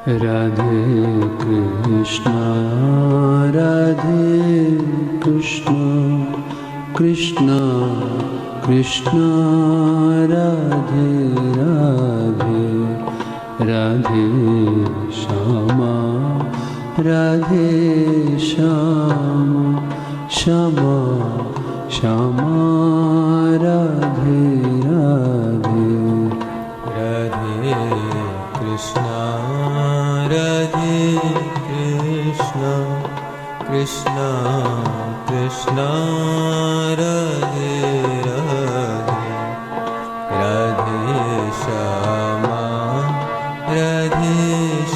Radhe Krishna Radhe Krishna Krishna Krishna Radhe Radhe Radhe Shyama Radhe Shyama Shyama Shyama Radhe Radhe Radhe Krishna Radhe Krishna Krishna Krishna Radhe Radhe Radhe Shyama Radhe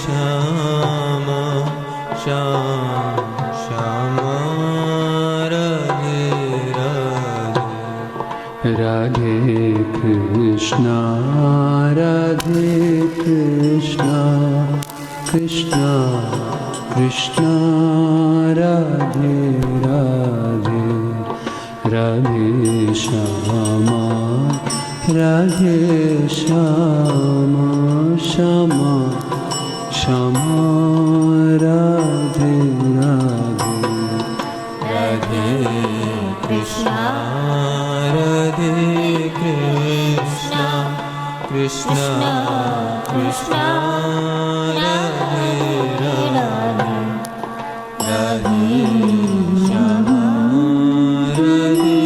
Shyama Shyam Shyama Radhe Radhe Radhe Krishna Radhe Krishna Krishna Krishna Radhe Radhe Radhe Shyama Radhe Shyama Shyama Shyama Radhe Radhe Radhe Krishna Radhe Krishna Krishna Krishna Radhe Radhe Radhe Shyama Radhe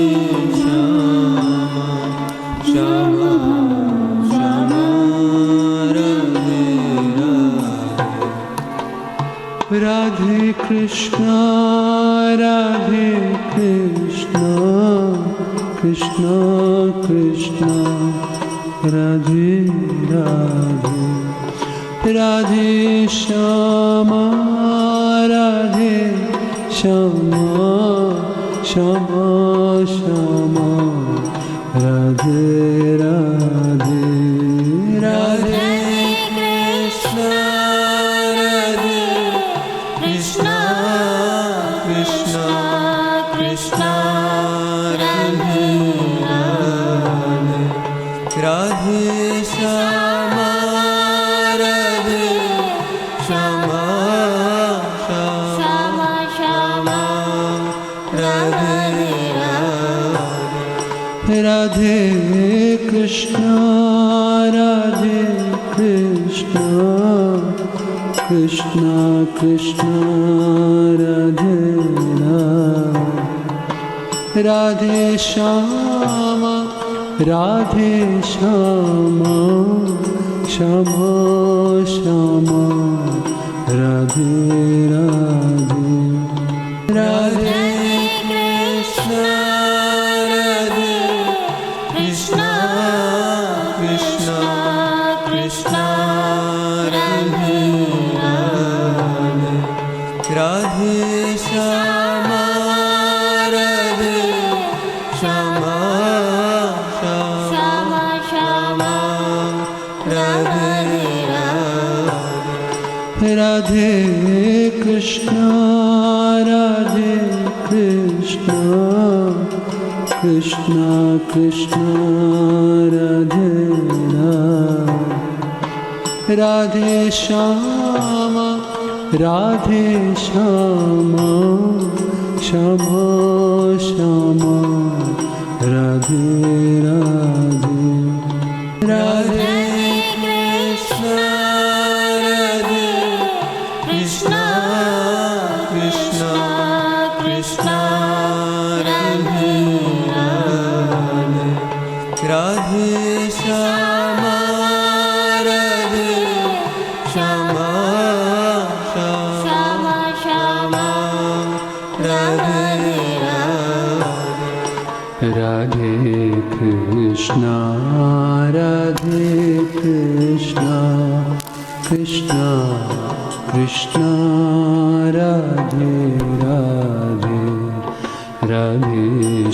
Shyama Shyama Shyama Radhe Radhe Radhe Krishna Radhe Krishna Krishna Krishna Radhe Radhe Radhe Shyama Radhe Shyama Shyama Shyama Radhe Radhe Radhe Krishna Radhe Krishna Krishna Krishna Radhe Radhe Radhe Shyama Radhe Shyama Shyama Shyama Radhe Radhe Radhe Krishna Radhe Krishna Krishna Krishna Radhe Radhe Radhe Shyama Radhe Shyama Shyama Shyama Radhe Radhe Radhe Krishna Radhe Krishna Krishna Krishna Radhe Radhe Radhe Shyama Radhe Shyama Shyama Shyama Radhe Radhe Radhe Krishna Radhe Krishna Krishna Krishna Radhe Radhe Radhe Shyama Radhe Shyama Shyama Shyama Radhe Radhe Radhe Krishna Radhe Krishna Krishna Krishna Radhe Radhe Radhe Shyama Radhe Shyama Shyama Shyama Radhe Radhe Radhe Krishna Radhe Krishna Krishna Krishna Radhe Radhe Radhe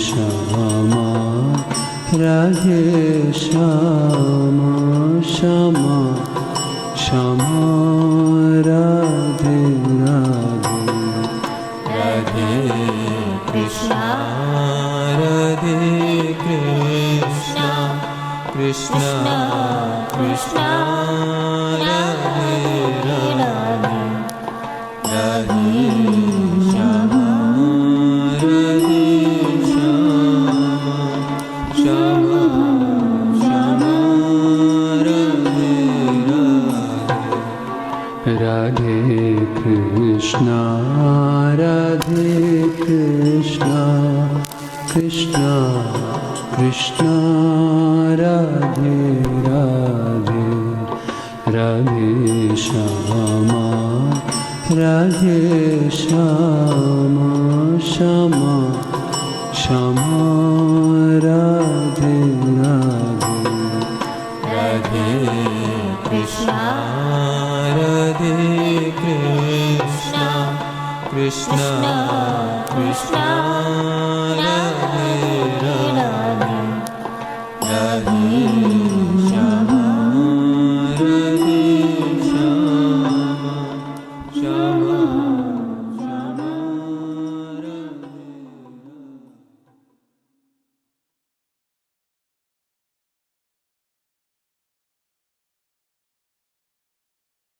Shyama Radhe Shyama Shyama Shyama Radhe Radhe Radhe Krishna Radhe Krishna Krishna Krishna Radhe Radhe Shyama Radhe Shyama Shyama Radhe Radhe Krishna Krishna Krishna Radhe Radhe Radhe Shyama Shyama Shyama Radhe Radhe Radhe Krishna Krishna Krishna Krishna